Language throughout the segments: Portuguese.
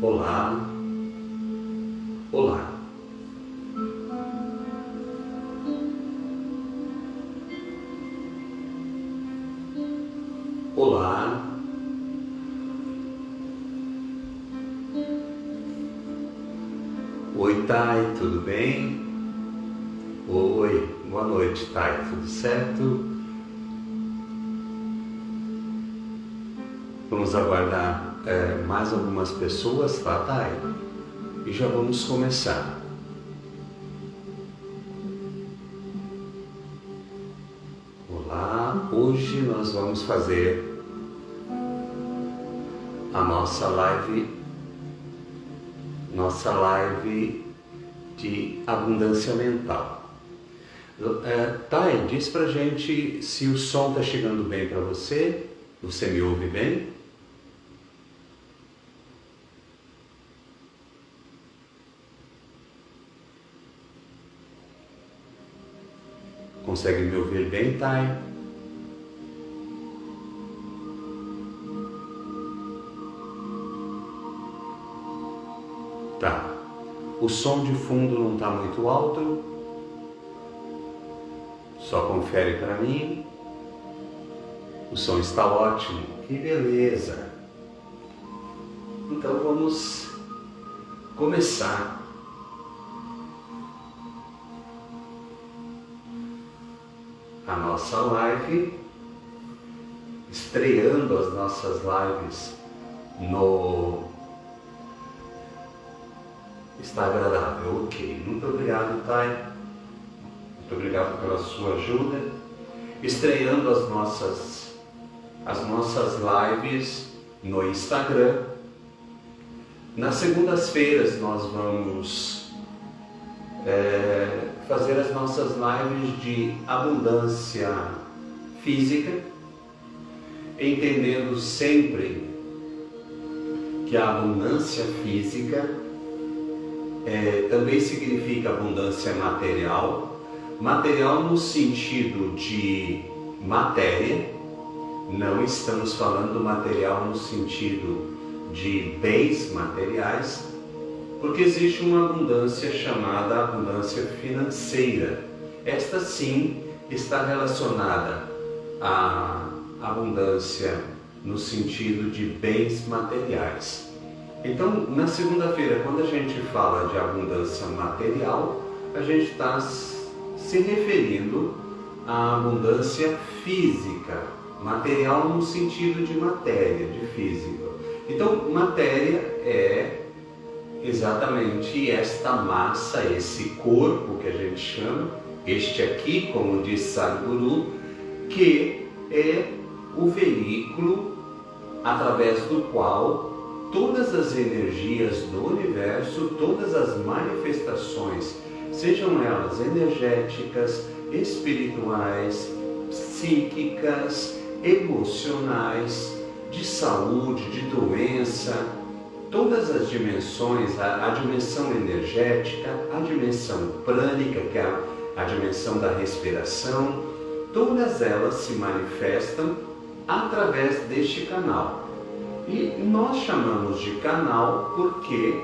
Olá, olá. Olá, oi Thay, tudo bem? Oi, boa noite Thay, tudo certo? Vamos aguardar mais algumas pessoas, tá Thay? E já vamos começar. Olá, hoje nós vamos fazer a nossa live de abundância mental. Thay, diz pra gente se o som tá chegando bem para você. Você me ouve bem? Consegue me ouvir bem, Thay? Tá. O som de fundo não está muito alto? Só confere para mim. O som está ótimo. Que beleza! Então vamos começar. A nossa live, estreando as nossas lives no... Está agradável, ok. Muito obrigado, Thay. Muito obrigado pela sua ajuda. Estreando as nossas lives no Instagram. Nas segundas-feiras nós vamos fazer as nossas lives de abundância física, entendendo sempre que a abundância física também significa abundância material, material no sentido de matéria, não estamos falando material no sentido de bens materiais, porque existe uma abundância chamada abundância financeira. Esta sim está relacionada à abundância no sentido de bens materiais. Então, na segunda-feira, quando a gente fala de abundância material, a gente está se referindo à abundância física, material no sentido de matéria, de físico. Então, matéria é exatamente esta massa, esse corpo que a gente chama, este aqui, como diz Sadhguru, que é o veículo através do qual todas as energias do universo, todas as manifestações, sejam elas energéticas, espirituais, psíquicas, emocionais, de saúde, de doença, todas as dimensões, a dimensão energética, a dimensão prânica, que é a dimensão da respiração, todas elas se manifestam através deste canal. E nós chamamos de canal porque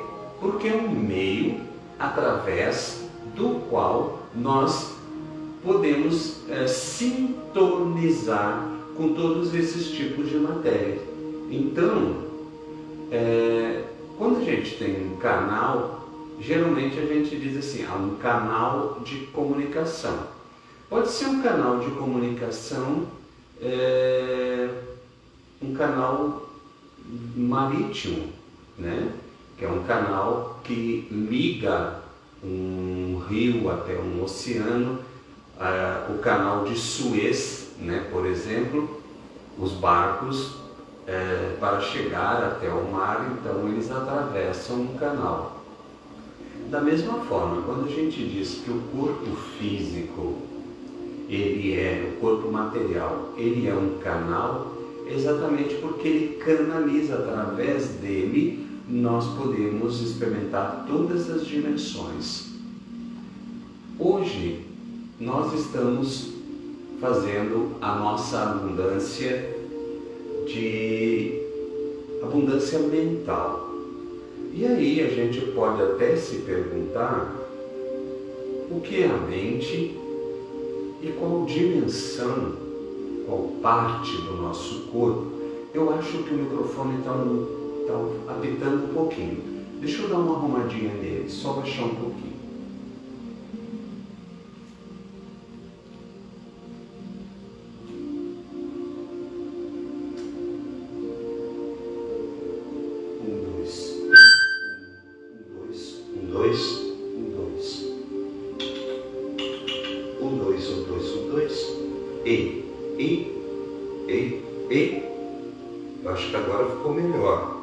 é um meio através do qual nós podemos sintonizar com todos esses tipos de matéria. Então, quando a gente tem um canal, geralmente a gente diz assim, um canal de comunicação. Pode ser um canal de comunicação, um canal marítimo, né? Que é um canal que liga um rio até um oceano, o canal de Suez, né? Por exemplo, os barcos para chegar até o mar, então eles atravessam um canal. Da mesma forma, quando a gente diz que o corpo físico, o corpo material, ele é um canal, exatamente porque ele canaliza, através dele nós podemos experimentar todas as dimensões. Hoje nós estamos fazendo a nossa abundância mental. E aí a gente pode até se perguntar o que é a mente e qual dimensão, qual parte do nosso corpo. Eu acho que o microfone está apitando um pouquinho. Deixa eu dar uma arrumadinha nele, só baixar um pouquinho. Eu acho que agora ficou melhor.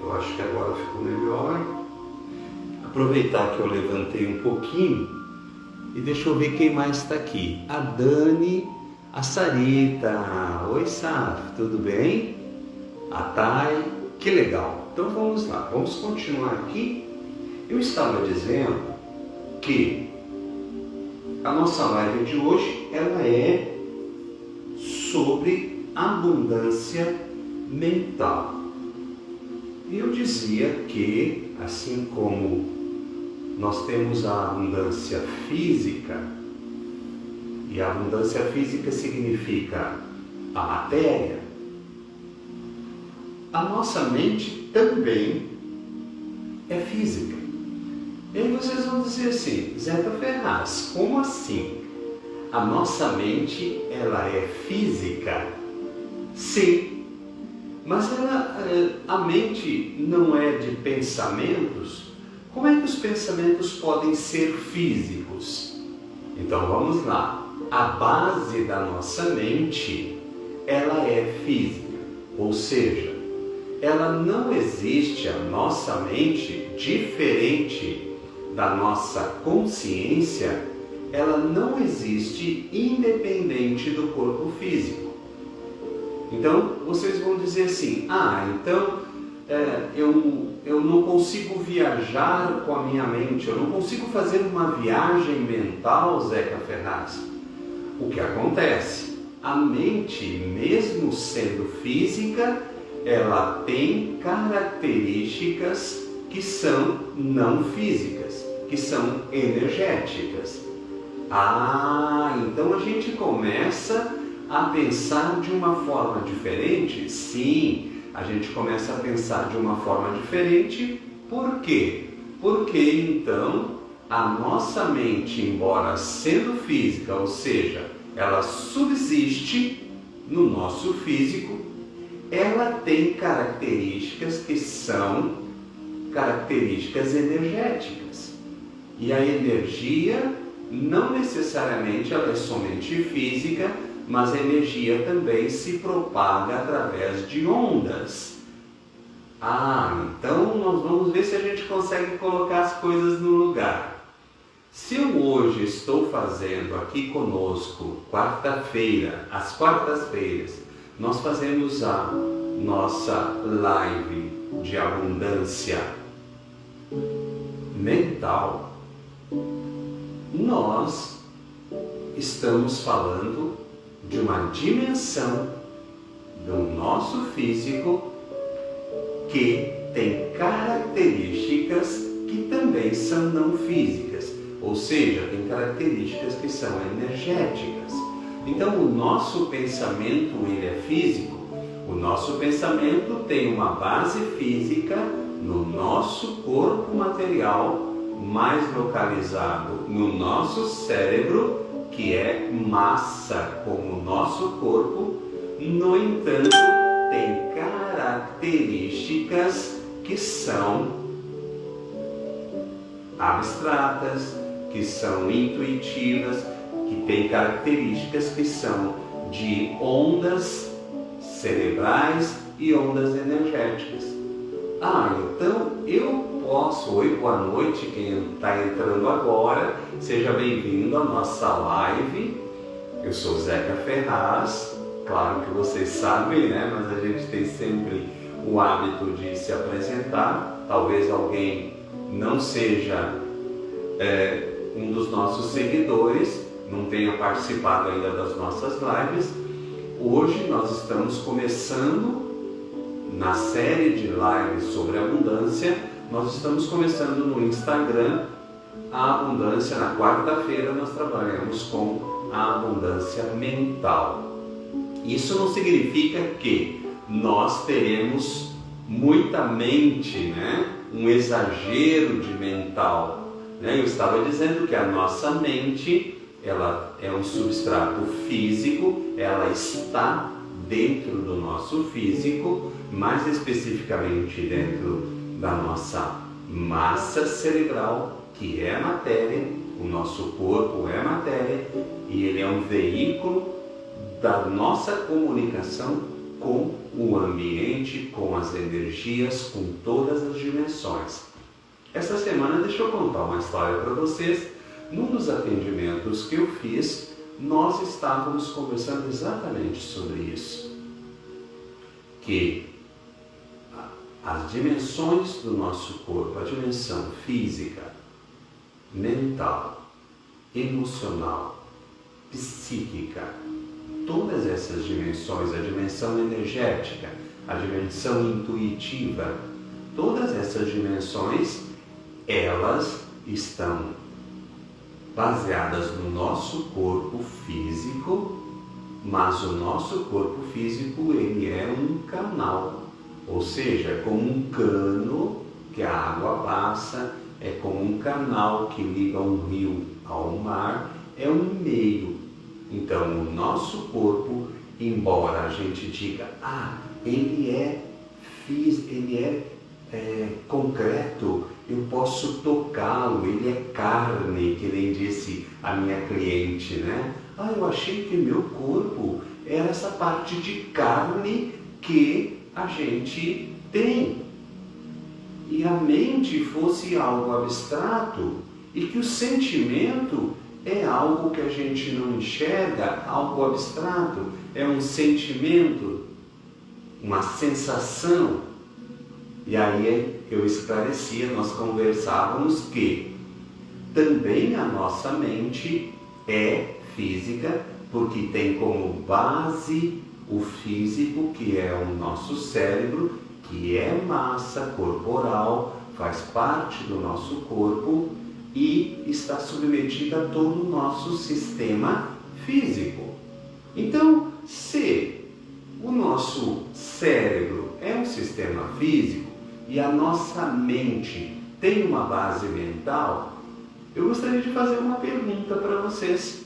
Eu acho que agora ficou melhor. Aproveitar que eu levantei um pouquinho e deixa eu ver quem mais está aqui. A Dani, a Sarita. Oi, Saf, tudo bem? A Thay, que legal. Então vamos lá, vamos continuar aqui. Eu estava dizendo que a nossa live de hoje ela é sobre abundância mental. E eu dizia que, assim como nós temos a abundância física, e a abundância física significa a matéria, a nossa mente também é física. E aí vocês vão dizer assim, Zeca Ferraz, como assim? A nossa mente, ela é física? Sim, mas a mente não é de pensamentos? Como é que os pensamentos podem ser físicos? Então vamos lá, a base da nossa mente, ela é física, ou seja, ela não existe, a nossa mente, diferente da nossa consciência, ela não existe independente do corpo físico. Então, vocês vão dizer assim, então eu não consigo viajar com a minha mente, eu não consigo fazer uma viagem mental, Zeca Ferraz. O que acontece? A mente, mesmo sendo física, ela tem características que são não físicas, que são energéticas. Então a gente começa a pensar de uma forma diferente? Sim, a gente começa a pensar de uma forma diferente. Por quê? Porque então a nossa mente, embora sendo física, ou seja, ela subsiste no nosso físico, ela tem características que são características energéticas. E a energia não necessariamente ela é somente física, mas a energia também se propaga através de ondas. Então nós vamos ver se a gente consegue colocar as coisas no lugar. Se eu hoje estou fazendo aqui conosco, quarta-feira, às quartas-feiras, nós fazemos a nossa live de abundância mental, nós estamos falando de uma dimensão do nosso físico que tem características que também são não físicas, ou seja, tem características que são energéticas. Então o nosso pensamento ele é físico, o nosso pensamento tem uma base física no nosso corpo material, mais localizado no nosso cérebro, que é massa como o nosso corpo. No entanto, tem características que são abstratas, que são intuitivas, que têm características que são de ondas cerebrais e ondas energéticas. Então eu posso, oi, boa noite, quem está entrando agora, seja bem-vindo à nossa live. Eu sou Zeca Ferraz, claro que vocês sabem, né? Mas a gente tem sempre o hábito de se apresentar. Talvez alguém não seja um dos nossos seguidores, não tenha participado ainda das nossas lives, hoje nós estamos começando na série de lives sobre abundância. Nós estamos começando no Instagram a abundância. Na quarta-feira nós trabalhamos com a abundância mental. Isso não significa que nós teremos muita mente, né? Um exagero de mental, né? Eu estava dizendo que a nossa mente, ela é um substrato físico, ela está dentro do nosso físico, mais especificamente dentro da nossa massa cerebral, que é matéria. O nosso corpo é matéria e ele é um veículo da nossa comunicação com o ambiente, com as energias, com todas as dimensões. Essa semana, deixa eu contar uma história para vocês. Num dos atendimentos que eu fiz, nós estávamos conversando exatamente sobre isso. Que as dimensões do nosso corpo, a dimensão física, mental, emocional, psíquica, todas essas dimensões, a dimensão energética, a dimensão intuitiva, todas essas dimensões, elas estão baseadas no nosso corpo físico, mas o nosso corpo físico, ele é um canal, ou seja, é como um cano que a água passa, é como um canal que liga um rio ao mar, é um meio. Então, o nosso corpo, embora a gente diga, ele é concreto, eu posso tocá-lo, ele é carne, que nem disse a minha cliente, né? Eu achei que meu corpo era essa parte de carne que a gente tem. E a mente fosse algo abstrato e que o sentimento é algo que a gente não enxerga, algo abstrato, é um sentimento, uma sensação. E aí eu esclarecia, nós conversávamos que também a nossa mente é física, porque tem como base o físico, que é o nosso cérebro, que é massa corporal, faz parte do nosso corpo e está submetida a todo o nosso sistema físico. Então, se o nosso cérebro é um sistema físico e a nossa mente tem uma base mental, eu gostaria de fazer uma pergunta para vocês.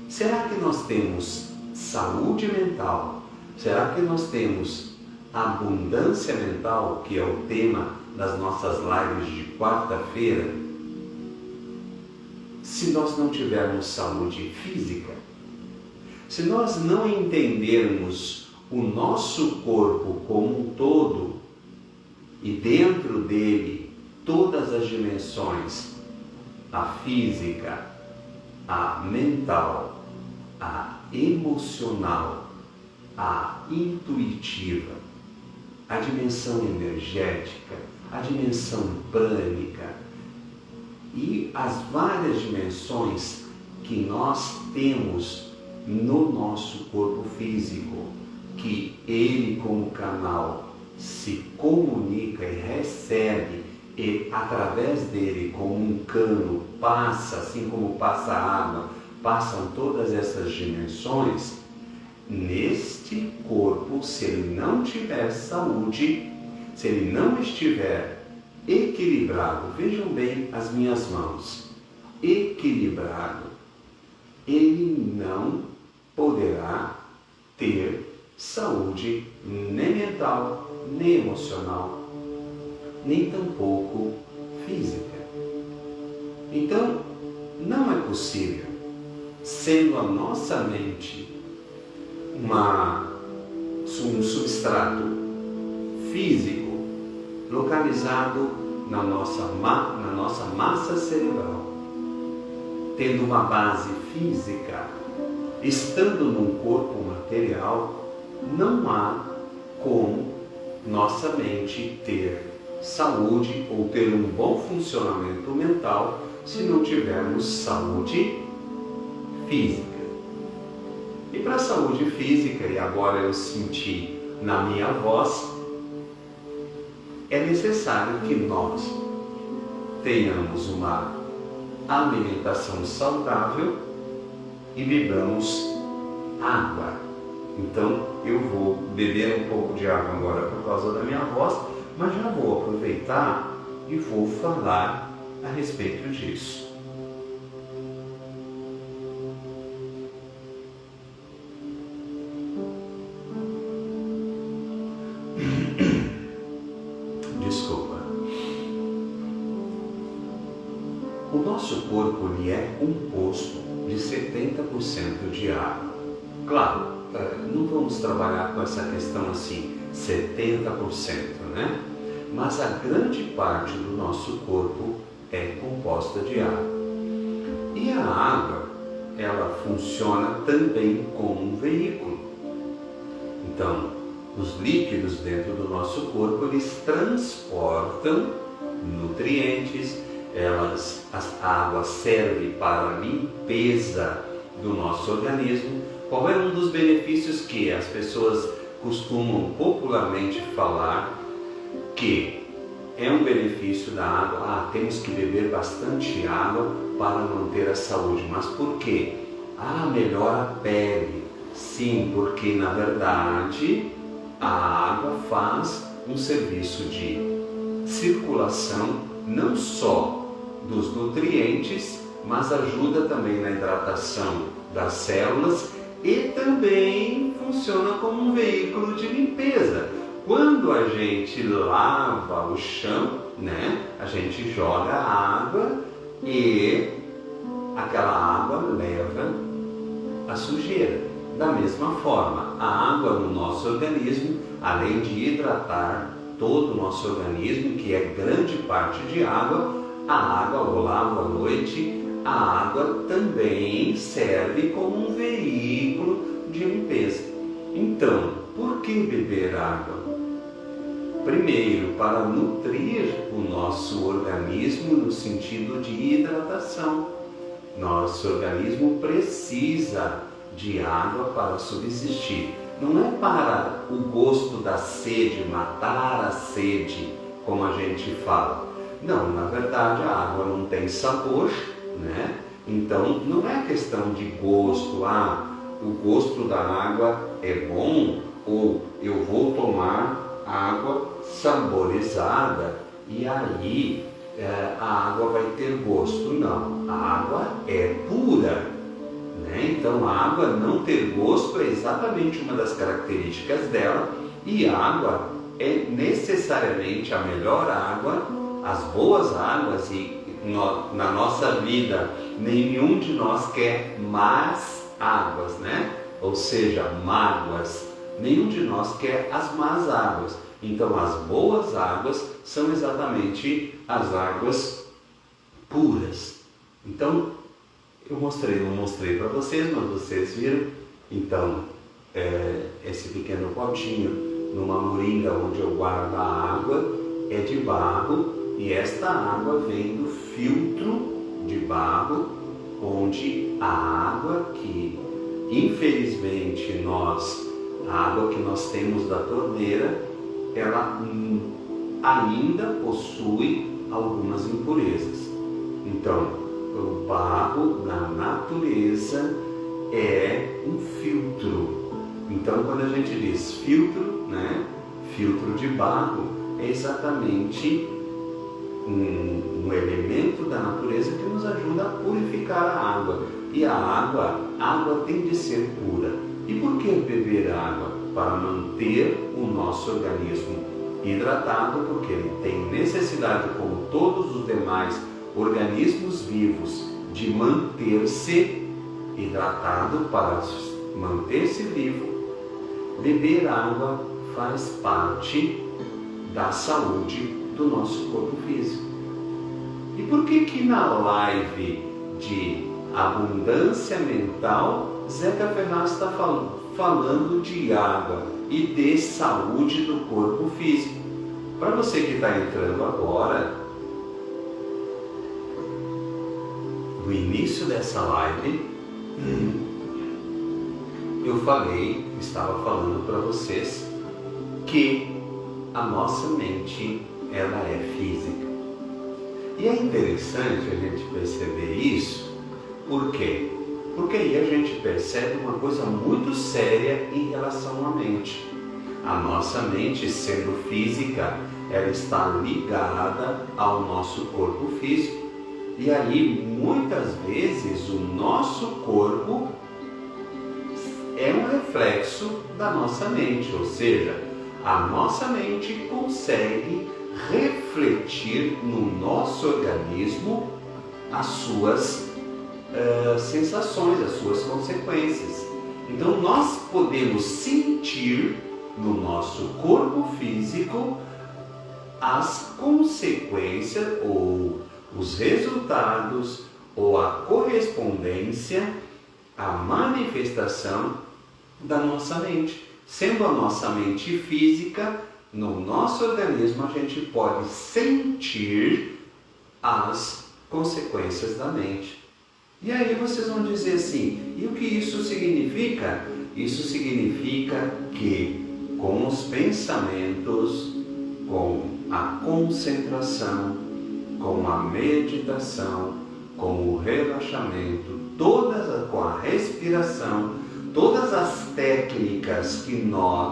Será que nós temos saúde mental? Será que nós temos abundância mental, que é o tema das nossas lives de quarta-feira, se nós não tivermos saúde física? Se nós não entendermos o nosso corpo como um todo e dentro dele todas as dimensões, a física, a mental, a emocional, a intuitiva, a dimensão energética, a dimensão prânica e as várias dimensões que nós temos no nosso corpo físico, que ele como canal se comunica e recebe, e através dele como um cano passa, assim como passa a água, passam todas essas dimensões. Neste corpo, se ele não tiver saúde, se ele não estiver equilibrado, vejam bem as minhas mãos, equilibrado, ele não poderá ter saúde nem mental, nem emocional, nem tampouco física. Então, não é possível, sendo a nossa mente um substrato físico localizado na nossa massa cerebral, tendo uma base física, estando num corpo material, não há como nossa mente ter saúde ou ter um bom funcionamento mental se não tivermos saúde física. E para a saúde física, e agora eu senti na minha voz, é necessário que nós tenhamos uma alimentação saudável e bebamos água. Então eu vou beber um pouco de água agora por causa da minha voz, mas já vou aproveitar e vou falar a respeito disso. Desculpa. O nosso corpo ele é composto de 70% de água. Claro, não vamos trabalhar com essa questão assim, 70%, né? Mas a grande parte do nosso corpo é composta de água. E a água, ela funciona também como um veículo. Então, os líquidos dentro do nosso corpo, eles transportam nutrientes, a água serve para a limpeza do nosso organismo. Qual é um dos benefícios que as pessoas costumam popularmente falar que é um benefício da água? Temos que beber bastante água para manter a saúde. Mas por quê? Melhora a pele. Sim, porque na verdade a água faz um serviço de circulação não só dos nutrientes, mas ajuda também na hidratação das células e também funciona como um veículo de limpeza. Quando a gente lava o chão, né, a gente joga água e aquela água leva a sujeira. Da mesma forma, a água no nosso organismo, além de hidratar todo o nosso organismo, que é grande parte de água, a água ao lavo à noite, a água também serve como um veículo de limpeza. Então, por que beber água? Primeiro, para nutrir o nosso organismo no sentido de hidratação. Nosso organismo precisa de água para subsistir. Não é para o gosto da sede, matar a sede, como a gente fala. Não, na verdade a água não tem sabor, né? Então não é questão de gosto, o gosto da água é bom, ou eu vou tomar água saborizada e aí a água vai ter gosto. Não, a água é pura. Então a água não ter gosto é exatamente uma das características dela, e a água é necessariamente a melhor água, as boas águas, e na nossa vida nenhum de nós quer más águas, né? Ou seja, mágoas. Nenhum de nós quer as más águas. Então as boas águas são exatamente as águas puras. Então eu não mostrei para vocês, mas vocês viram. Então, esse pequeno potinho, numa moringa onde eu guardo a água, é de barro, e esta água vem do filtro de barro, onde a água que, infelizmente, a água que nós temos da torneira, ela ainda possui algumas impurezas. Então, o barro na natureza é um filtro. Então, quando a gente diz filtro, né? Filtro de barro é exatamente um elemento da natureza que nos ajuda a purificar a água. E a água tem de ser pura. E por que beber água? Para manter o nosso organismo hidratado, porque ele tem necessidade, como todos os demais organismos vivos, de manter-se hidratado. Para manter-se vivo, beber água faz parte da saúde do nosso corpo físico. E por que na live de abundância mental, Zeca Ferraz está falando de água e de saúde do corpo físico? Para você que está entrando agora, no início dessa live, Eu estava falando para vocês que a nossa mente, ela é física. E é interessante a gente perceber isso, por quê? Porque aí a gente percebe uma coisa muito séria em relação à mente. A nossa mente, sendo física, ela está ligada ao nosso corpo físico. E aí, muitas vezes, o nosso corpo é um reflexo da nossa mente, ou seja, a nossa mente consegue refletir no nosso organismo as suas sensações, as suas consequências. Então nós podemos sentir no nosso corpo físico as consequências ou os resultados ou a correspondência, a manifestação da nossa mente. Sendo a nossa mente física, no nosso organismo a gente pode sentir as consequências da mente. E aí vocês vão dizer assim, e o que isso significa? Isso significa que com os pensamentos, com a concentração, com a meditação, com o relaxamento, com a respiração, todas as técnicas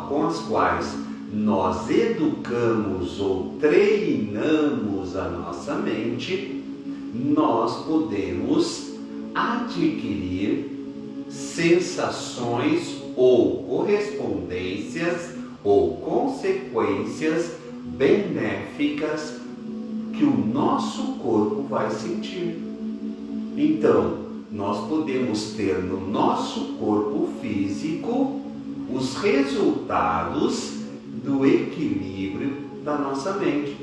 com as quais nós educamos ou treinamos a nossa mente, nós podemos adquirir sensações ou correspondências ou consequências benéficas que o nosso corpo vai sentir. Então, nós podemos ter no nosso corpo físico os resultados do equilíbrio da nossa mente.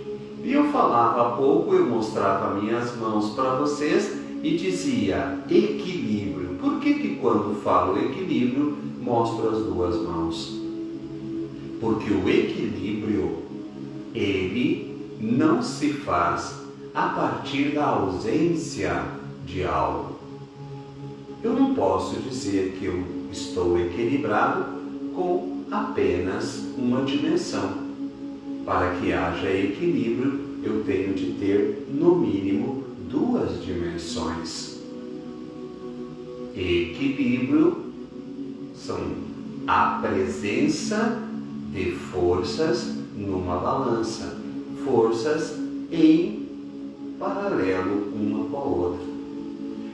E eu falava há pouco, eu mostrava minhas mãos para vocês e dizia equilíbrio. Por que quando falo equilíbrio, mostro as duas mãos? Porque o equilíbrio, ele não se faz a partir da ausência de algo. Eu não posso dizer que eu estou equilibrado com apenas uma dimensão. Para que haja equilíbrio, eu tenho de ter, no mínimo, duas dimensões. Equilíbrio são a presença de forças numa balança, forças em paralelo uma com a outra.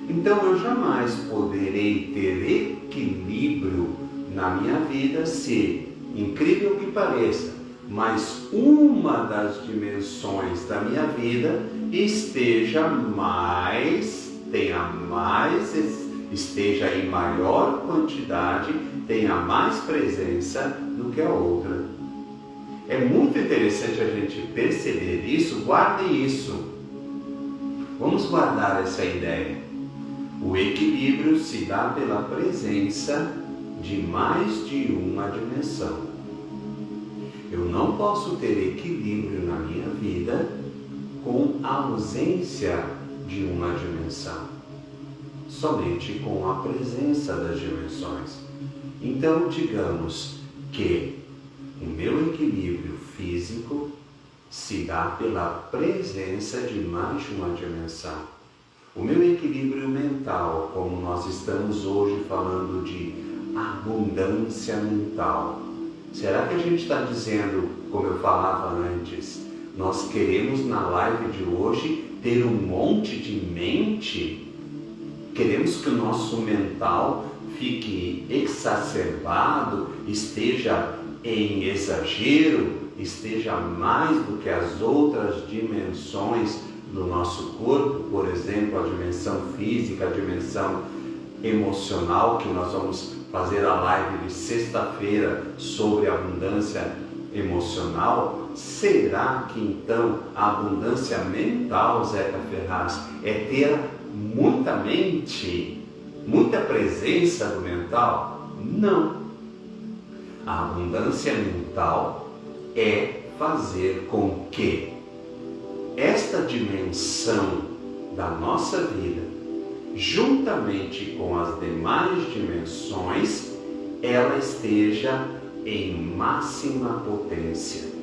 Então eu jamais poderei ter equilíbrio na minha vida se, incrível que pareça, mas uma das dimensões da minha vida esteja em maior quantidade, tenha mais presença do que a outra. É muito interessante a gente perceber isso, guardem isso. Vamos guardar essa ideia. O equilíbrio se dá pela presença de mais de uma dimensão. Eu não posso ter equilíbrio na minha vida com a ausência de uma dimensão, somente com a presença das dimensões. Então, digamos que o meu equilíbrio físico se dá pela presença de mais de uma dimensão. O meu equilíbrio mental, como nós estamos hoje falando de abundância mental, será que a gente está dizendo, como eu falava antes, nós queremos na live de hoje ter um monte de mente? Queremos que o nosso mental fique exacerbado, esteja em exagero, esteja mais do que as outras dimensões do nosso corpo, por exemplo, a dimensão física, a dimensão emocional, que nós vamos fazer a live de sexta-feira sobre abundância emocional. Será que então a abundância mental, Zeca Ferraz, é ter muita mente, muita presença do mental? Não. A abundância mental é fazer com que esta dimensão da nossa vida juntamente com as demais dimensões, ela esteja em máxima potência.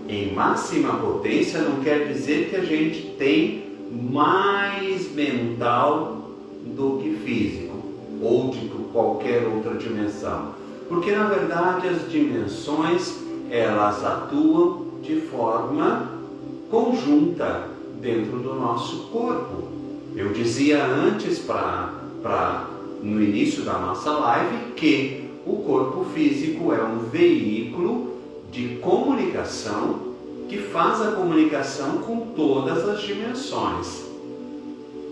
Em máxima potência não quer dizer que a gente tem mais mental do que físico ou de qualquer outra dimensão, porque na verdade as dimensões elas atuam de forma conjunta dentro do nosso corpo. Eu dizia antes no início da nossa live que o corpo físico é um veículo de comunicação que faz a comunicação com todas as dimensões.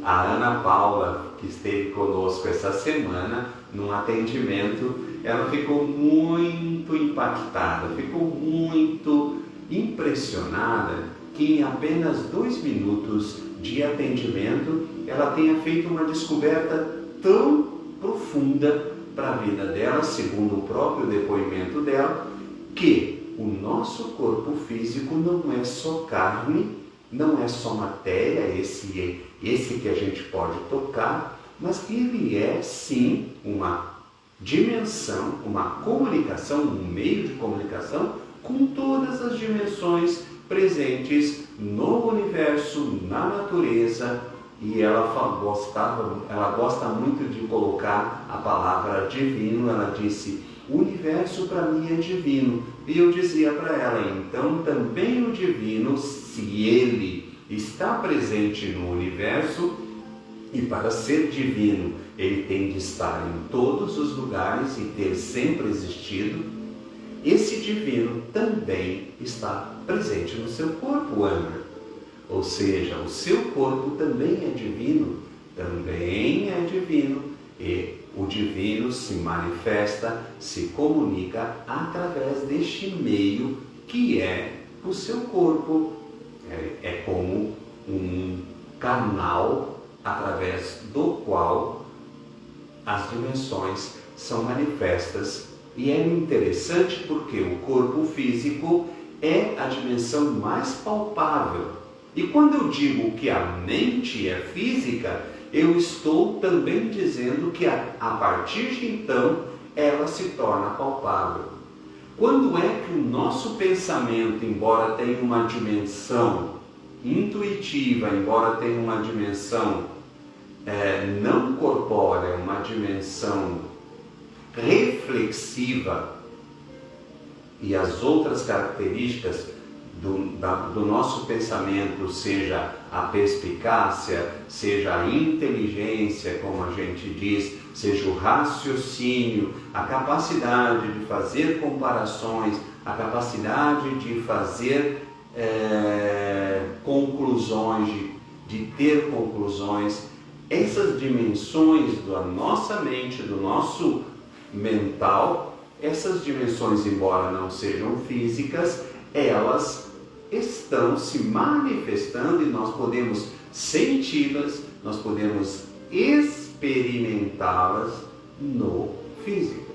A Ana Paula, que esteve conosco essa semana, num atendimento, ela ficou muito impactada, ficou muito impressionada que em apenas 2 minutos de atendimento, ela tenha feito uma descoberta tão profunda para a vida dela, segundo o próprio depoimento dela, que o nosso corpo físico não é só carne, não é só matéria, esse que a gente pode tocar, mas que ele é sim uma dimensão, uma comunicação, um meio de comunicação com todas as dimensões presentes no universo, na natureza, e ela gosta muito de colocar a palavra divino. Ela disse: o universo para mim é divino. E eu dizia para ela: então também o divino, se ele está presente no universo, e para ser divino ele tem de estar em todos os lugares e ter sempre existido, esse divino também está presente no seu corpo, Ana. Ou seja, o seu corpo também é divino, e o divino se manifesta, se comunica através deste meio que é o seu corpo. É como um canal através do qual as dimensões são manifestas. E é interessante porque o corpo físico é a dimensão mais palpável. E quando eu digo que a mente é física, eu estou também dizendo que a partir de então ela se torna palpável. Quando é que o nosso pensamento, embora tenha uma dimensão intuitiva, embora tenha uma dimensão não corpórea, uma dimensão reflexiva, e as outras características do nosso pensamento, seja a perspicácia, seja a inteligência, como a gente diz, seja o raciocínio, a capacidade de fazer comparações, a capacidade de fazer conclusões, de ter conclusões, essas dimensões da nossa mente, do nosso mental, essas dimensões, embora não sejam físicas, elas estão se manifestando e nós podemos senti-las, nós podemos experimentá-las no físico.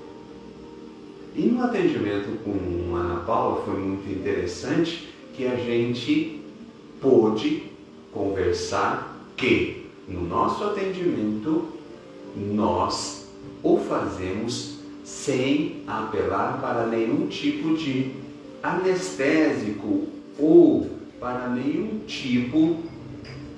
E no atendimento com a Ana Paula foi muito interessante que a gente pôde conversar que no nosso atendimento nós o fazemos sem apelar para nenhum tipo de anestésico ou para nenhum tipo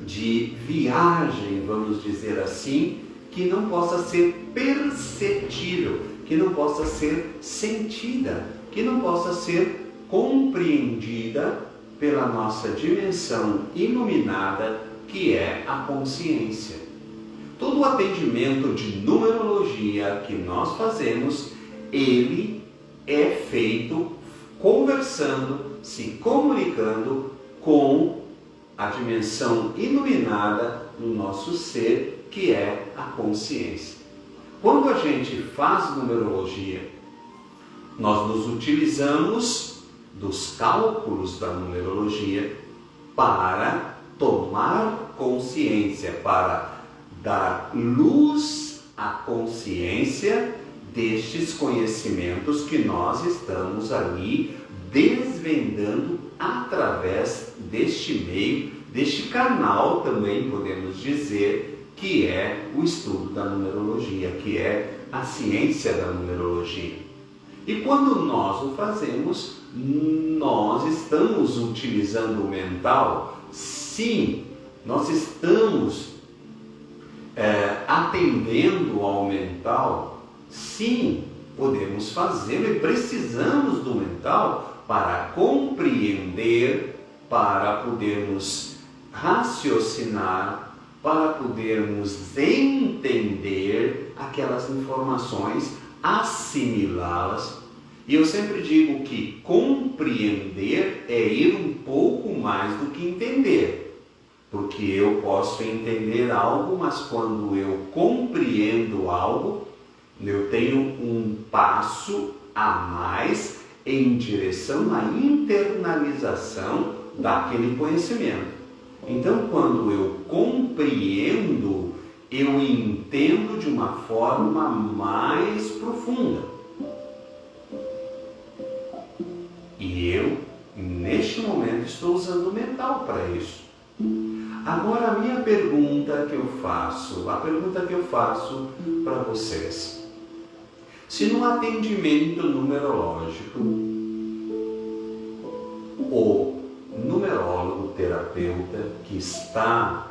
de viagem, vamos dizer assim, que não possa ser perceptível, que não possa ser sentida, que não possa ser compreendida pela nossa dimensão iluminada, que é a consciência. Todo o atendimento de numerologia que nós fazemos, ele é feito conversando, se comunicando com a dimensão iluminada do nosso ser, que é a consciência. Quando a gente faz numerologia, nós nos utilizamos dos cálculos da numerologia para tomar consciência, para dar luz à consciência destes conhecimentos que nós estamos ali desvendando através deste meio, deste canal também podemos dizer, que é o estudo da numerologia, que é a ciência da numerologia. E quando nós o fazemos, nós estamos utilizando o mental? Sim, nós estamos atendendo ao mental? Sim, podemos fazê-lo e precisamos do mental para compreender, para podermos raciocinar, para podermos entender aquelas informações, assimilá-las. E eu sempre digo que compreender é ir um pouco mais do que entender. Porque eu posso entender algo, mas quando eu compreendo algo, eu tenho um passo a mais em direção à internalização daquele conhecimento. Então, quando eu compreendo, eu entendo de uma forma mais profunda. E eu, neste momento, estou usando o mental para isso. Agora, a minha pergunta que eu faço para vocês. Se no atendimento numerológico, o numerólogo, terapeuta que está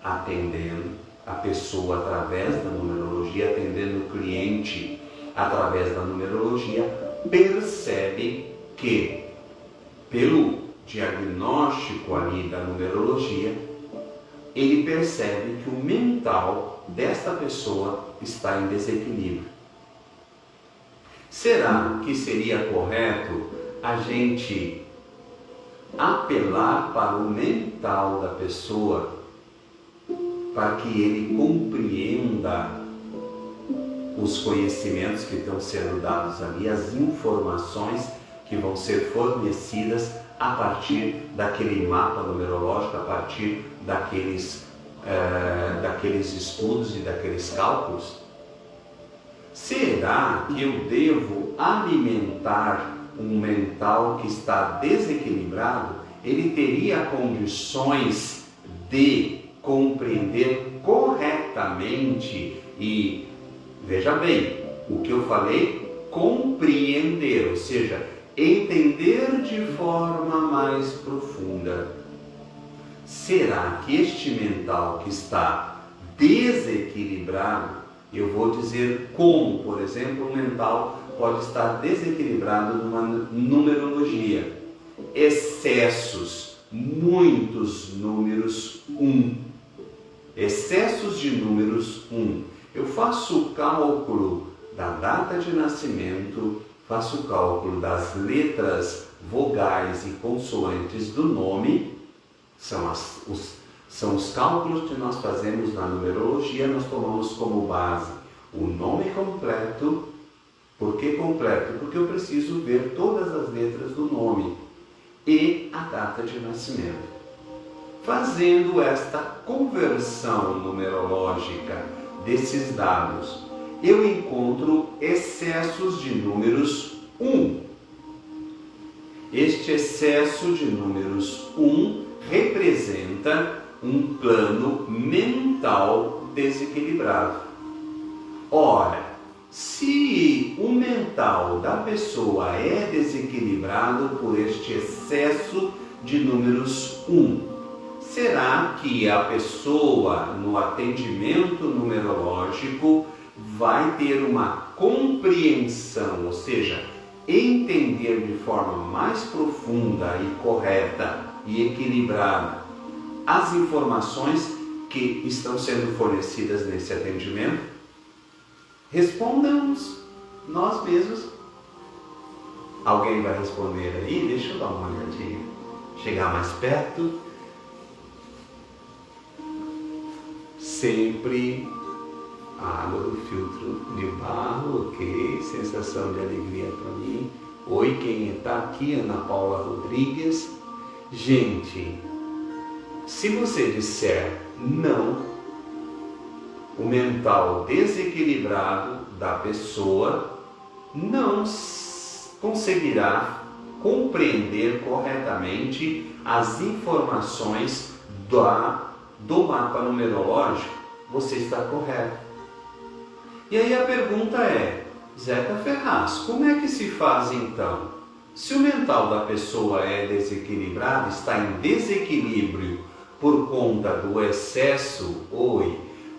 atendendo a pessoa através da numerologia, atendendo o cliente através da numerologia, percebe que, pelo diagnóstico ali da numerologia, ele percebe que o mental desta pessoa está em desequilíbrio. Será que seria correto a gente apelar para o mental da pessoa para que ele compreenda os conhecimentos que estão sendo dados ali, as informações que vão ser fornecidas a partir daquele mapa numerológico, a partir daqueles estudos e daqueles cálculos? Será que eu devo alimentar um mental que está desequilibrado? Ele teria condições de compreender corretamente e, veja bem, o que eu falei, compreender, ou seja, entender de forma mais profunda. Será que este mental que está desequilibrado, eu vou dizer como, por exemplo, um mental pode estar desequilibrado numa numerologia. Excessos, muitos números 1. Excessos de números 1. Eu faço o cálculo da data de nascimento, faço o cálculo das letras, vogais e consoantes do nome, são os cálculos que nós fazemos na numerologia. Nós tomamos como base o nome completo. Por que completo? Porque eu preciso ver todas as letras do nome e a data de nascimento. Fazendo esta conversão numerológica desses dados, eu encontro excessos de números 1. Este excesso de números 1 representa um plano mental desequilibrado. Ora, se o mental da pessoa é desequilibrado por este excesso de números 1, será que a pessoa no atendimento numerológico vai ter uma compreensão, ou seja, entender de forma mais profunda e correta e equilibrada as informações que estão sendo fornecidas nesse atendimento? Respondamos nós mesmos. Alguém vai responder aí? Deixa eu dar uma olhadinha. Chegar mais perto. Sempre água do filtro de barro, ok. Sensação de alegria para mim. Oi, quem está aqui? Ana Paula Rodrigues. Gente, se você disser não, o mental desequilibrado da pessoa não conseguirá compreender corretamente as informações do mapa numerológico. você está correto. E aí a pergunta é, Zeca Ferraz, como é que se faz então? Se o mental da pessoa é desequilibrado, está em desequilíbrio por conta do excesso,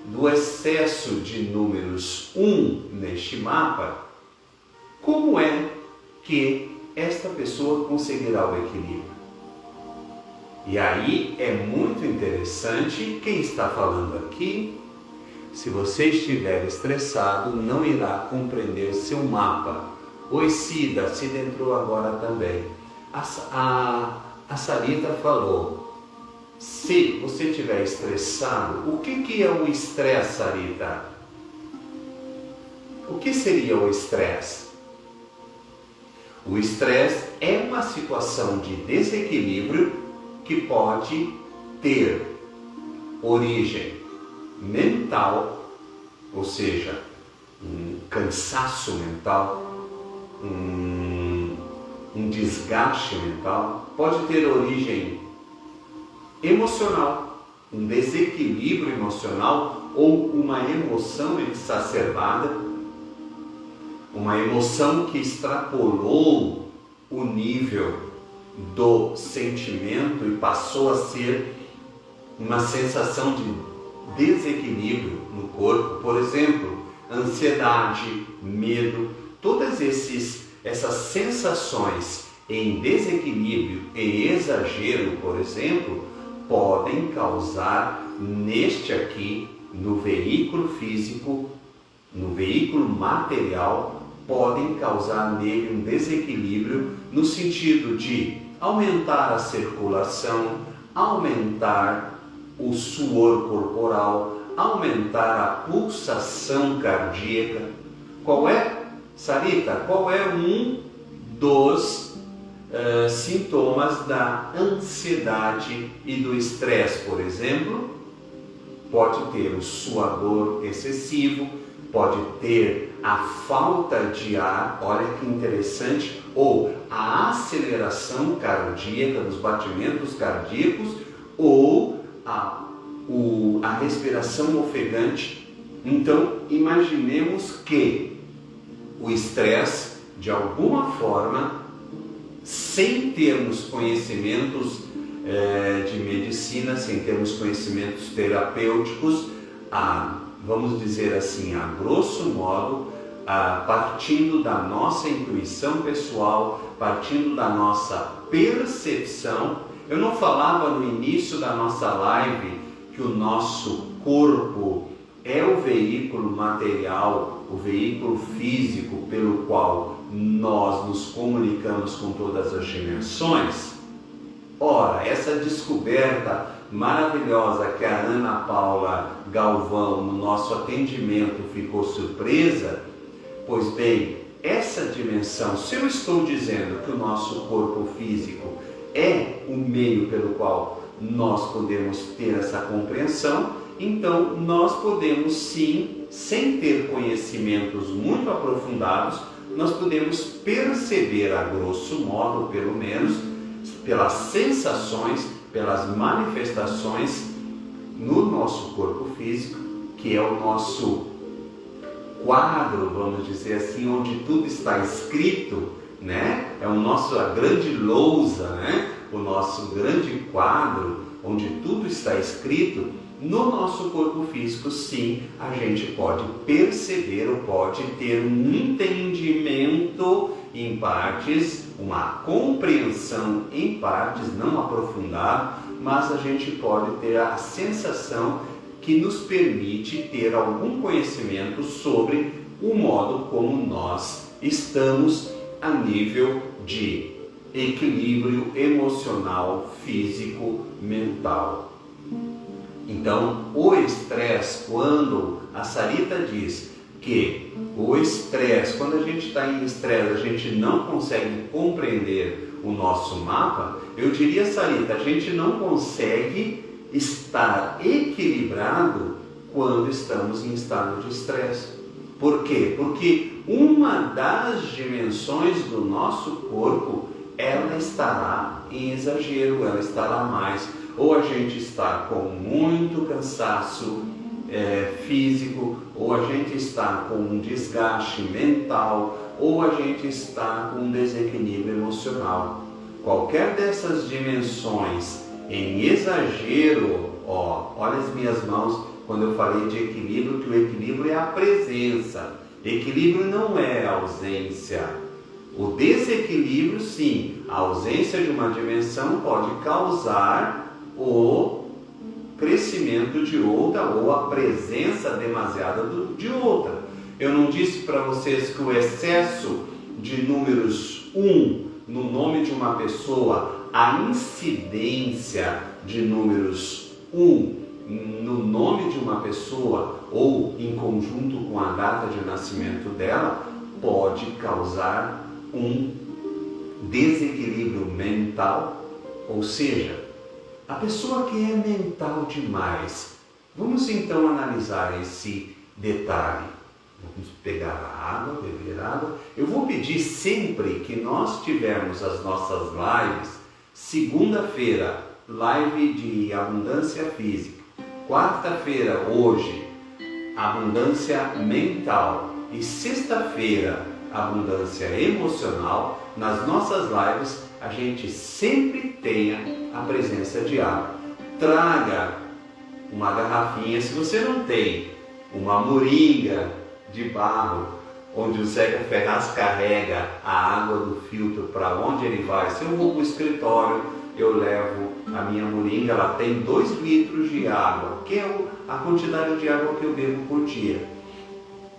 do excesso de números 1 neste mapa, como é que esta pessoa conseguirá o equilíbrio? E aí é muito interessante, quem está falando aqui, se você estiver estressado, não irá compreender o seu mapa. Oi Cida entrou agora também. A Sarita falou, se você estiver estressado, o que é o estresse, Sarita? O que seria o estresse? O estresse é uma situação de desequilíbrio que pode ter origem mental, ou seja, um cansaço mental, um desgaste mental, pode ter origem emocional, um desequilíbrio emocional ou uma emoção exacerbada, uma emoção que extrapolou o nível do sentimento e passou a ser uma sensação de desequilíbrio no corpo, por exemplo, ansiedade, medo, todas essas sensações em desequilíbrio, em exagero, por exemplo, podem causar neste aqui, no veículo físico, no veículo material, podem causar nele um desequilíbrio no sentido de aumentar a circulação, aumentar o suor corporal, aumentar a pulsação cardíaca. Sarita, qual é um dos sintomas da ansiedade e do estresse, por exemplo? Pode ter o suador excessivo, pode ter a falta de ar, olha que interessante, ou a aceleração cardíaca dos batimentos cardíacos, ou a respiração ofegante. Então, imaginemos que o estresse, de alguma forma, sem termos conhecimentos de medicina, sem termos conhecimentos terapêuticos, vamos dizer assim, a grosso modo, partindo da nossa intuição pessoal, partindo da nossa percepção. Eu não falava no início da nossa live que o nosso corpo é o veículo material, o veículo físico pelo qual nós nos comunicamos com todas as dimensões? Ora, essa descoberta maravilhosa que a Ana Paula Galvão no nosso atendimento ficou surpresa, pois bem, essa dimensão, se eu estou dizendo que o nosso corpo físico é o meio pelo qual nós podemos ter essa compreensão, então nós podemos sim, sem ter conhecimentos muito aprofundados, nós podemos perceber a grosso modo, pelo menos, pelas sensações, pelas manifestações no nosso corpo físico, que é o nosso quadro, vamos dizer assim, onde tudo está escrito, né? É a grande lousa, né? O nosso grande quadro, onde tudo está escrito. No nosso corpo físico, sim, a gente pode perceber ou pode ter um entendimento em partes, uma compreensão em partes, não aprofundado, mas a gente pode ter a sensação que nos permite ter algum conhecimento sobre o modo como nós estamos a nível de equilíbrio emocional, físico, mental. Então, o estresse, quando a Sarita diz que o estresse, quando a gente está em estresse, a gente não consegue compreender o nosso mapa, eu diria, Sarita, a gente não consegue estar equilibrado quando estamos em estado de estresse. Por quê? Porque uma das dimensões do nosso corpo, ela estará em exagero, ela estará mais. Ou a gente está com muito cansaço, físico, ou a gente está com um desgaste mental, ou a gente está com um desequilíbrio emocional. Qualquer dessas dimensões em exagero, olha as minhas mãos quando eu falei de equilíbrio, que o equilíbrio é a presença. Equilíbrio não é ausência. O desequilíbrio, sim, a ausência de uma dimensão pode causar o crescimento de outra ou a presença demasiada de outra. Eu não disse para vocês que o excesso de números 1 no nome de uma pessoa, a incidência de números 1 no nome de uma pessoa ou em conjunto com a data de nascimento dela pode causar um desequilíbrio mental, ou seja, a pessoa que é mental demais. Vamos então analisar esse detalhe. Vamos pegar a água, beber água. Eu vou pedir sempre que nós tivermos as nossas lives, segunda-feira, live de abundância física, quarta-feira, hoje, abundância mental e sexta-feira, abundância emocional. Nas nossas lives, a gente sempre tenha a presença de água. Traga uma garrafinha, se você não tem uma moringa de barro, onde o Zeca Ferraz carrega a água do filtro para onde ele vai. Se eu vou para o escritório, eu levo a minha moringa, ela tem 2 litros de água, que é a quantidade de água que eu bebo por dia.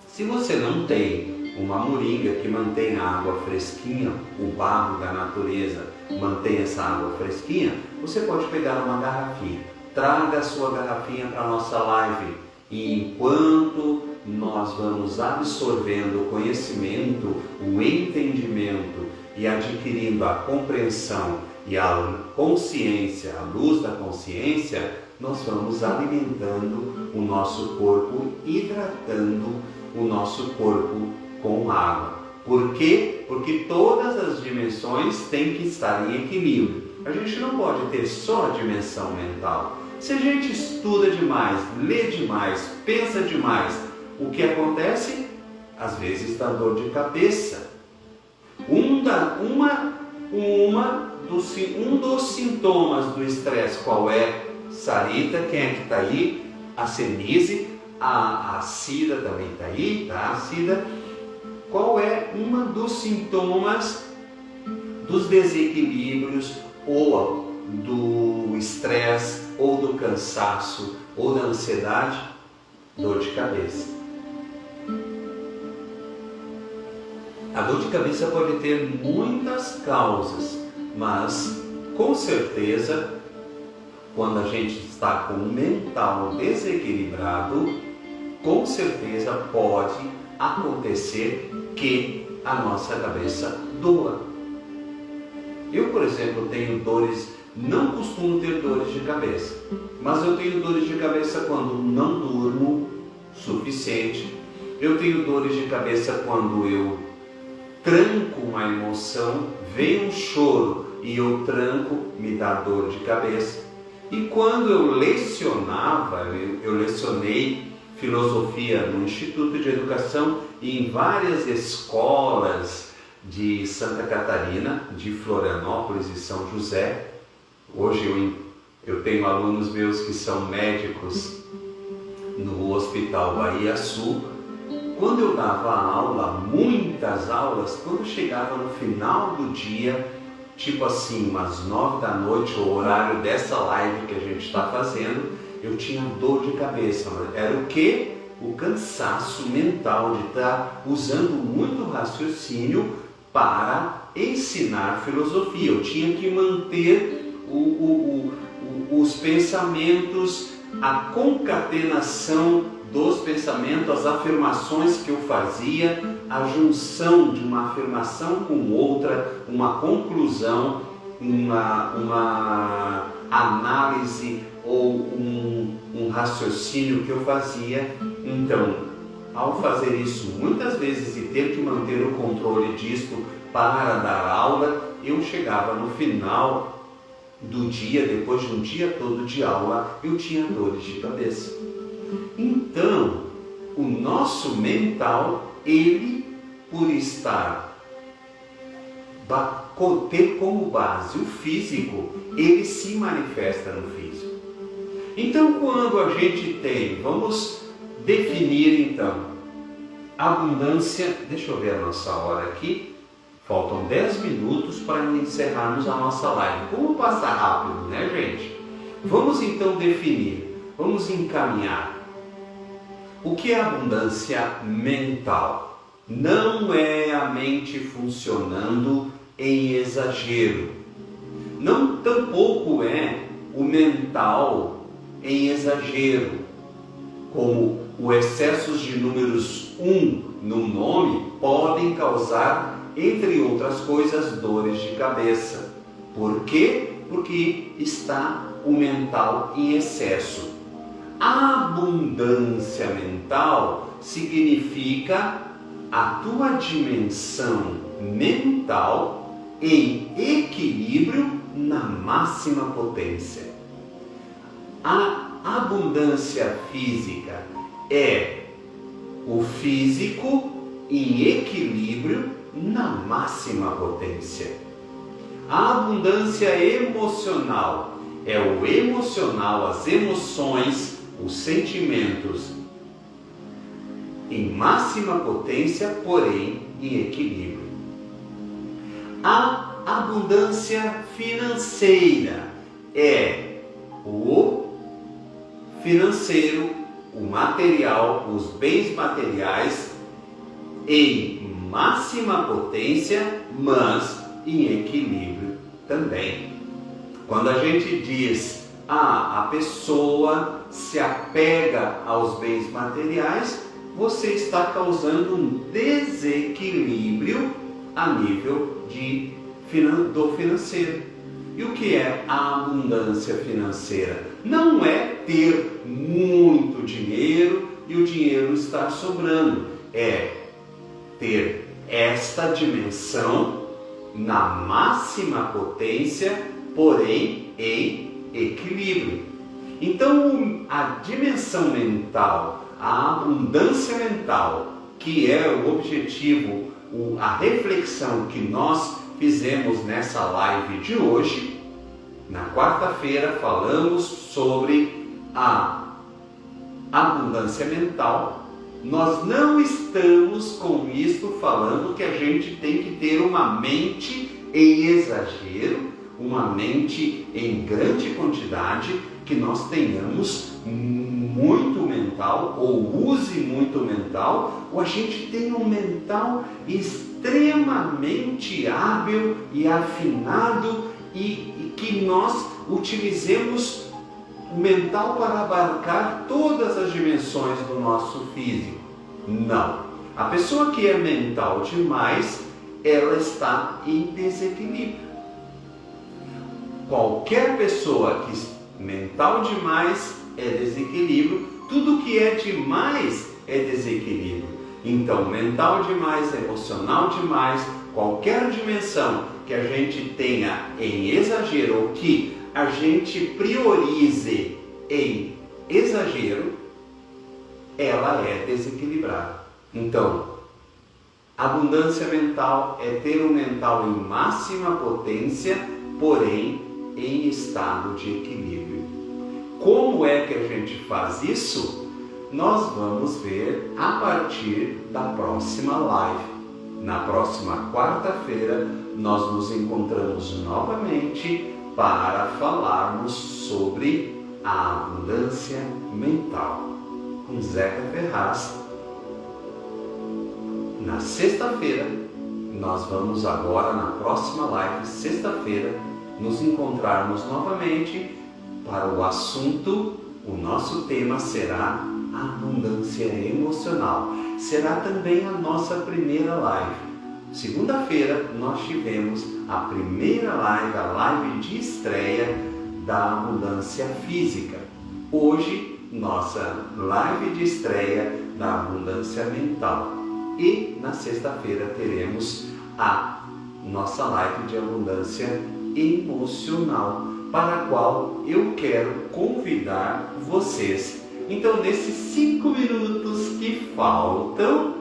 Se você não tem uma moringa que mantém a água fresquinha, o barro da natureza mantém essa água fresquinha, você pode pegar uma garrafinha. Traga a sua garrafinha para a nossa live. E enquanto nós vamos absorvendo o conhecimento, o entendimento e adquirindo a compreensão e a consciência, a luz da consciência, nós vamos alimentando o nosso corpo, hidratando o nosso corpo com água. Por quê? Porque todas as dimensões têm que estar em equilíbrio. A gente não pode ter só a dimensão mental. Se a gente estuda demais, lê demais, pensa demais, o que acontece? Às vezes dá dor de cabeça. Um dos sintomas do estresse, qual é? Sarita, quem é que está aí? A Senise, a Cida também está aí, tá? A Cida. Qual é um dos sintomas dos desequilíbrios ou do estresse ou do cansaço ou da ansiedade? Dor de cabeça. A dor de cabeça pode ter muitas causas, mas com certeza, quando a gente está com o mental desequilibrado, com certeza pode acontecer que a nossa cabeça doa. Eu, por exemplo, tenho dores, não costumo ter dores de cabeça, mas eu tenho dores de cabeça quando não durmo suficiente. Eu tenho dores de cabeça quando eu tranco uma emoção, vem um choro e eu tranco, me dá dor de cabeça. E quando eu lecionava, eu lecionei filosofia no Instituto de Educação e em várias escolas de Santa Catarina, de Florianópolis e São José. Hoje eu tenho alunos meus que são médicos no Hospital Bahia Sul. Quando eu dava aula, muitas aulas, quando chegava no final do dia, tipo assim, umas 9 da noite, o horário dessa live que a gente está fazendo, eu tinha dor de cabeça. Era o quê? O cansaço mental de estar usando muito raciocínio para ensinar filosofia. Eu tinha que manter os pensamentos, a concatenação dos pensamentos, as afirmações que eu fazia, a junção de uma afirmação com outra, uma conclusão, uma análise ou um raciocínio que eu fazia. Então, ao fazer isso muitas vezes e ter que manter o controle disso para dar aula, eu chegava no final do dia, depois de um dia todo de aula, eu tinha dores de cabeça. Então, o nosso mental, ele, por ter como base o físico, ele se manifesta no físico. Então, quando a gente tem, vamos definir então, abundância, deixa eu ver a nossa hora aqui, faltam 10 minutos para encerrarmos a nossa live. Como passar rápido, né, gente? Vamos então definir, vamos encaminhar. O que é abundância mental? Não é a mente funcionando em exagero. Não tampouco é o mental em exagero, como o excesso de números 1 no nome podem causar, entre outras coisas, dores de cabeça. Por quê? Porque está o mental em excesso. Abundância mental significa a tua dimensão mental em equilíbrio na máxima potência. A abundância física é o físico em equilíbrio na máxima potência. A abundância emocional é o emocional, as emoções, os sentimentos em máxima potência, porém em equilíbrio. A abundância financeira é o financeiro, o material, os bens materiais em máxima potência, mas em equilíbrio também. Quando a gente diz, a pessoa se apega aos bens materiais, você está causando um desequilíbrio a nível do financeiro. E o que é a abundância financeira? Não é ter muito dinheiro e o dinheiro estar sobrando. É ter esta dimensão na máxima potência, porém em equilíbrio. Então, a dimensão mental, a abundância mental, que é o objetivo, a reflexão que nós fizemos nessa live de hoje, na quarta-feira falamos sobre a abundância mental. Nós não estamos com isto falando que a gente tem que ter uma mente em exagero, uma mente em grande quantidade, que nós tenhamos muito mental, ou use muito mental, ou a gente tenha um mental extremamente hábil e afinado e que nós utilizemos o mental para abarcar todas as dimensões do nosso físico. Não. A pessoa que é mental demais, ela está em desequilíbrio. Qualquer pessoa que mental demais é desequilíbrio, tudo que é demais é desequilíbrio. Então, mental demais, emocional demais, qualquer dimensão que a gente tenha em exagero ou que a gente priorize em exagero, ela é desequilibrada. Então, abundância mental é ter um mental em máxima potência, porém em estado de equilíbrio. Como é que a gente faz isso? Nós vamos ver a partir da próxima live. Na próxima quarta-feira, nós nos encontramos novamente para falarmos sobre a abundância mental com Zeca Ferraz. Na sexta-feira, nós vamos agora na próxima live, sexta-feira, nos encontrarmos novamente para o assunto. O nosso tema será a abundância emocional. Será também a nossa primeira live. Segunda-feira nós tivemos a primeira live, a live de estreia da abundância física. Hoje, nossa live de estreia da abundância mental. E na sexta-feira teremos a nossa live de abundância emocional, para a qual eu quero convidar vocês Então, nesses 5 minutos que faltam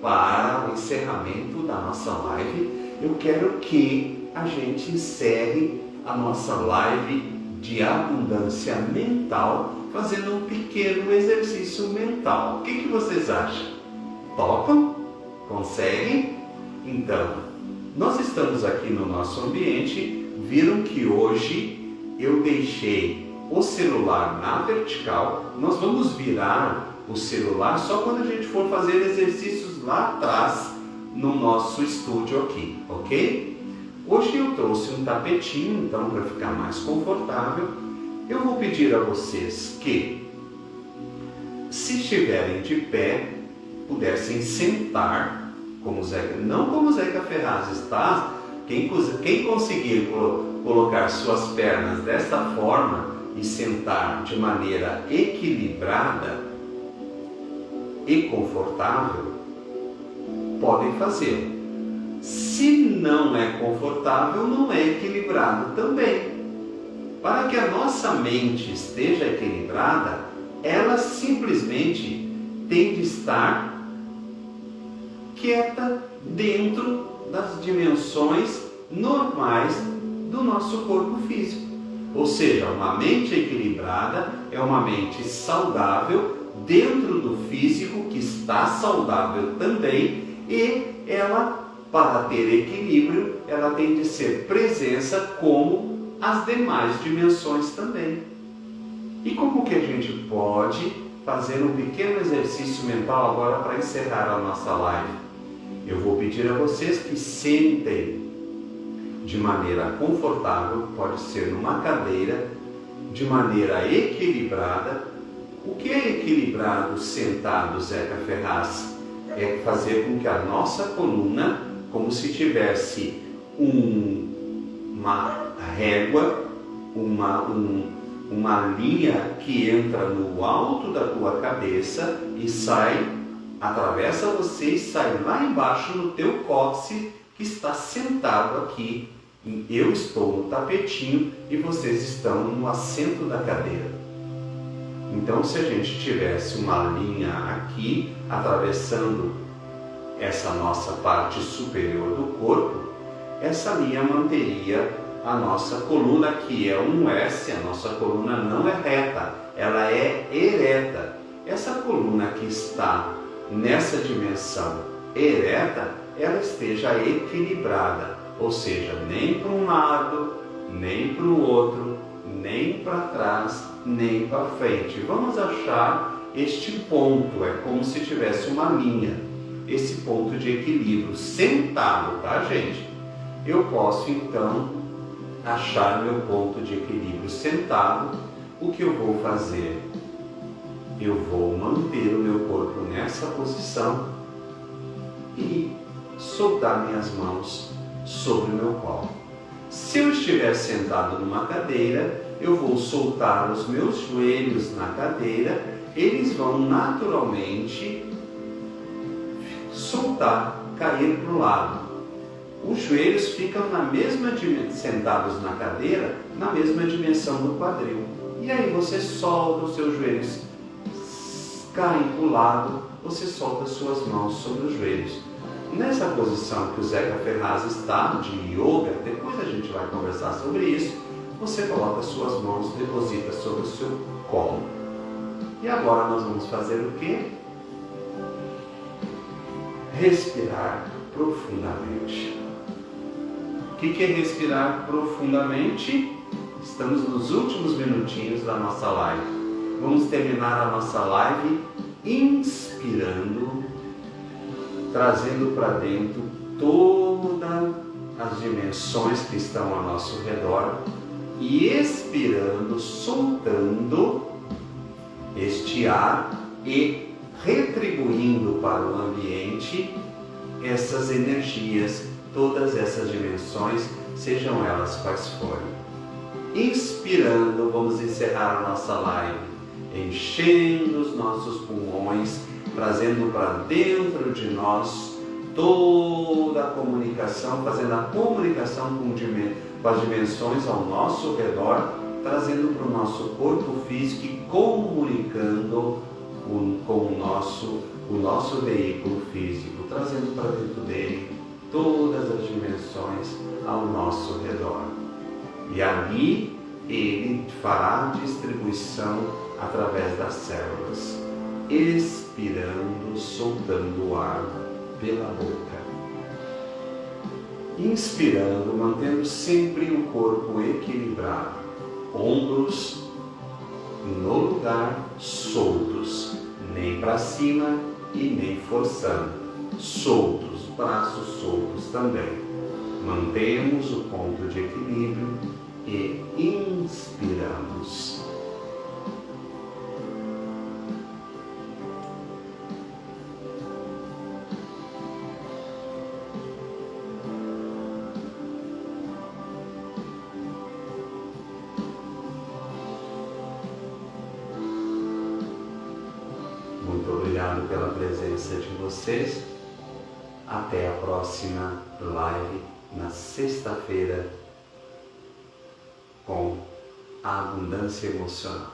para o encerramento da nossa live, eu quero que a gente encerre a nossa live de abundância mental fazendo um pequeno exercício mental. O que vocês acham? Topam? Conseguem? Então, nós estamos aqui no nosso ambiente. Viram que hoje eu deixei o celular na vertical. Nós vamos virar o celular só quando a gente for fazer exercícios lá atrás no nosso estúdio aqui, ok? Hoje eu trouxe um tapetinho, então, para ficar mais confortável. Eu vou pedir a vocês que, se estiverem de pé, pudessem sentar, não como o Zeca Ferraz está. Quem conseguir colocar suas pernas desta forma e sentar de maneira equilibrada e confortável, podem fazer. Se não é confortável, não é equilibrado também. Para que a nossa mente esteja equilibrada, ela simplesmente tem de estar quieta dentro das dimensões normais do nosso corpo físico. Ou seja, uma mente equilibrada é uma mente saudável dentro do físico que está saudável também, e ela, para ter equilíbrio, ela tem de ser presença como as demais dimensões também. E como que a gente pode fazer um pequeno exercício mental agora para encerrar a nossa live? Eu vou pedir a vocês que sentem de maneira confortável, pode ser numa cadeira, de maneira equilibrada. O que é equilibrado sentado, Zeca Ferraz? É fazer com que a nossa coluna, como se tivesse uma régua, uma linha que entra no alto da tua cabeça e atravessa você e sai lá embaixo no teu cóccix, que está sentado aqui. Eu estou no tapetinho e vocês estão no assento da cadeira. Então, se a gente tivesse uma linha aqui atravessando essa nossa parte superior do corpo, essa linha manteria a nossa coluna, que é um S. A nossa coluna não é reta, ela é ereta. Essa coluna que está nessa dimensão ereta, ela esteja equilibrada, ou seja, nem para um lado, nem para o outro, nem para trás, nem para frente. Vamos achar este ponto, é como se tivesse uma linha, esse ponto de equilíbrio, sentado, tá, gente? Eu posso então achar meu ponto de equilíbrio sentado. O que eu vou fazer? Eu vou manter o meu corpo nessa posição e soltar minhas mãos sobre o meu colo. Se eu estiver sentado numa cadeira, eu vou soltar os meus joelhos na cadeira, eles vão naturalmente cair para o lado. Os joelhos ficam sentados na cadeira, na mesma dimensão do quadril. E aí você solta os seus joelhos, caem para o lado, você solta as suas mãos sobre os joelhos. Nessa posição que o Zeca Ferraz está, de yoga, depois a gente vai conversar sobre isso, você coloca as suas mãos, deposita sobre o seu colo. E agora nós vamos fazer o quê? Respirar profundamente. O que é respirar profundamente? Estamos nos últimos minutinhos da nossa live. Vamos terminar a nossa live inspirando, trazendo para dentro todas as dimensões que estão ao nosso redor e expirando, soltando este ar e retribuindo para o ambiente essas energias, todas essas dimensões, sejam elas quais forem. Inspirando, vamos encerrar a nossa live, enchendo os nossos pulmões, trazendo para dentro de nós toda a comunicação, fazendo a comunicação com as dimensões ao nosso redor, trazendo para o nosso corpo físico e comunicando com o nosso veículo físico, trazendo para dentro dele todas as dimensões ao nosso redor. E ali ele fará a distribuição através das células, expirando, soltando o ar pela boca. Inspirando, mantendo sempre o corpo equilibrado, ombros no lugar, soltos, nem para cima e nem forçando, soltos, braços soltos também. Mantemos o ponto de equilíbrio e inspiramos. Muito obrigado pela presença de vocês. Até a próxima live na sexta-feira com a abundância emocional.